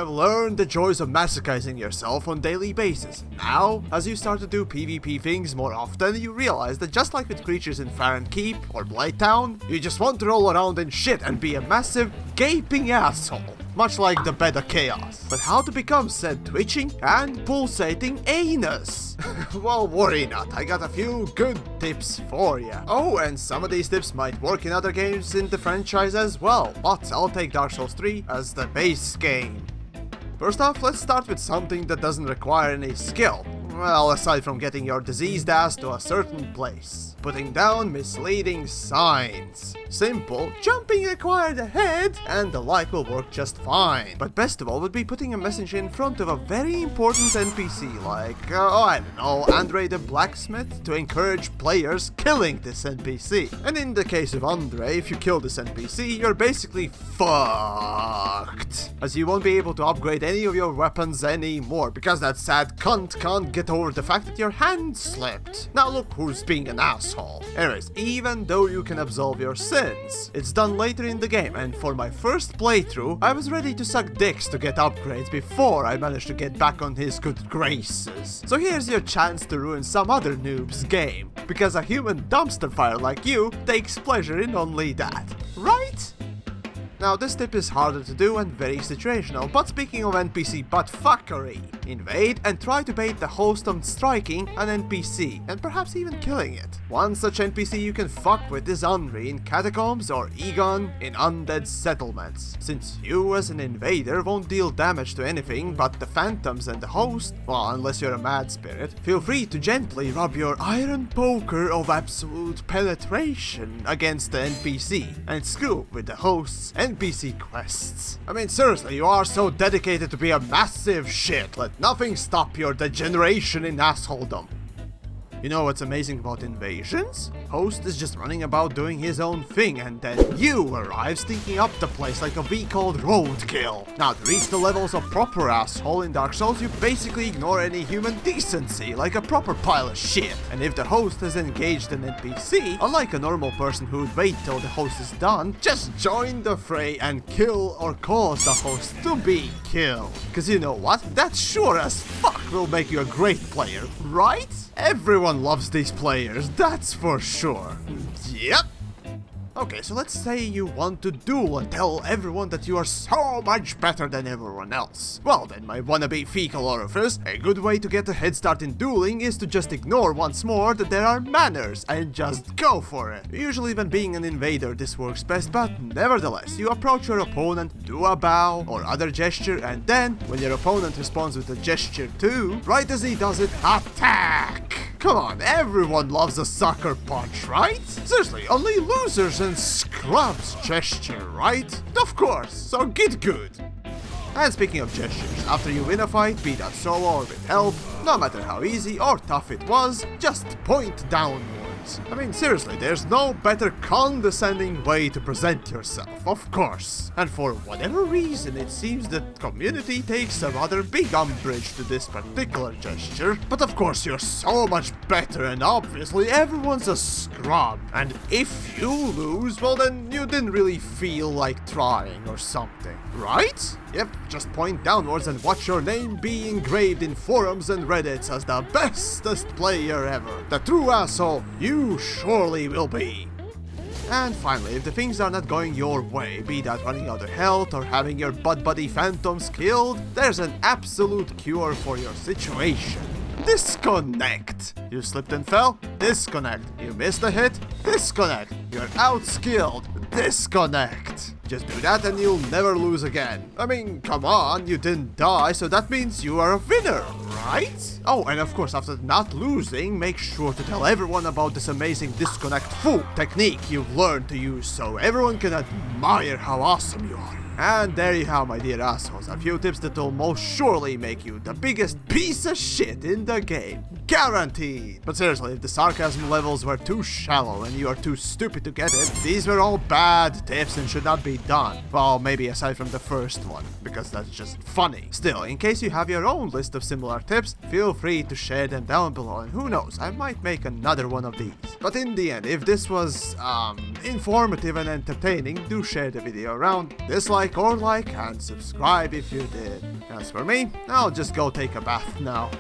have learned the joys of masochizing yourself on daily basis. Now, as you start to do PvP things more often, you realize that just like with creatures in Farron Keep or Blighttown, you just want to roll around in shit and be a massive, gaping asshole. Much like the bed of chaos. But how to become said twitching and pulsating anus? Well, worry not, I got a few good tips for ya. Oh, and some of these tips might work in other games in the franchise as well, but I'll take Dark Souls 3 as the base game. First off, let's start with something that doesn't require any skill. Well, aside from getting your diseased ass to a certain place. Putting down misleading signs. Simple, jumping required ahead, and the like will work just fine. But best of all would be putting a message in front of a very important NPC like, I don't know, Andre the Blacksmith, to encourage players killing this NPC. And in the case of Andre, if you kill this NPC, you're basically fucked. As you won't be able to upgrade any of your weapons anymore, because that sad cunt can't get over the fact that your hand slipped. Now look who's being an asshole. Anyways, even though you can absolve your sins, it's done later in the game, and for my first playthrough, I was ready to suck dicks to get upgrades before I managed to get back on his good graces. So here's your chance to ruin some other noob's game, because a human dumpster fire like you takes pleasure in only that, right? Now this tip is harder to do and very situational, but speaking of NPC buttfuckery, invade and try to bait the host on striking an NPC, and perhaps even killing it. One such NPC you can fuck with is Unri in Catacombs or Egon in Undead Settlements. Since you as an invader won't deal damage to anything but the phantoms and the host, well unless you're a mad spirit, feel free to gently rub your iron poker of absolute penetration against the NPC, and screw with the host's NPC quests. I mean seriously, you are so dedicated to be a massive shit, let nothing stop your degeneration in assholedom. You know what's amazing about invasions? Host is just running about doing his own thing, and then you arrive stinking up the place like a V called roadkill. Now to reach the levels of proper asshole in Dark Souls, you basically ignore any human decency like a proper pile of shit. And if the host has engaged an NPC, unlike a normal person who'd wait till the host is done, just join the fray and kill or cause the host to be killed. Cause you know what? That sure as fuck will make you a great player, right? Everyone loves these players, that's for sure. Yep. Okay, so let's say you want to duel and tell everyone that you are so much better than everyone else. Well then, my wannabe fecal orifice, a good way to get a head start in dueling is to just ignore once more that there are manners and just go for it. Usually when being an invader this works best, but nevertheless, you approach your opponent, do a bow or other gesture, and then, when your opponent responds with a gesture too, right as he does it, attack! Come on, everyone loves a sucker punch, right? Seriously, only losers and scrubs gesture, right? Of course, so get good. And speaking of gestures, after you win a fight, be that solo or with help, no matter how easy or tough it was, just point downwards. I mean seriously, there's no better condescending way to present yourself, of course. And for whatever reason, it seems that community takes a rather big umbrage to this particular gesture. But of course you're so much better and obviously everyone's a scrub. And if you lose, well then you didn't really feel like trying or something, right? Yep, just point downwards and watch your name be engraved in forums and reddits as the bestest player ever. The true asshole you surely will be. And finally, if the things are not going your way, be that running out of health or having your butt buddy phantoms killed, there's an absolute cure for your situation. Disconnect. You slipped and fell? Disconnect. You missed a hit? Disconnect. You're outskilled? Disconnect. Just do that and you'll never lose again. I mean, come on, you didn't die, so that means you are a winner, right? Oh, and of course, after not losing, make sure to tell everyone about this amazing disconnect full technique you've learned to use so everyone can admire how awesome you are. And there you have, my dear assholes, a few tips that will most surely make you the biggest piece of shit in the game. guaranteed. But seriously, if the sarcasm levels were too shallow and you are too stupid to get it, these were all bad tips and should not be done. Well, maybe aside from the first one, because that's just funny. Still, in case you have your own list of similar tips, feel free to share them down below, and who knows, I might make another one of these. But in the end, if this was, informative and entertaining, do share the video around, dislike or like, and subscribe if you did. As for me, I'll just go take a bath now.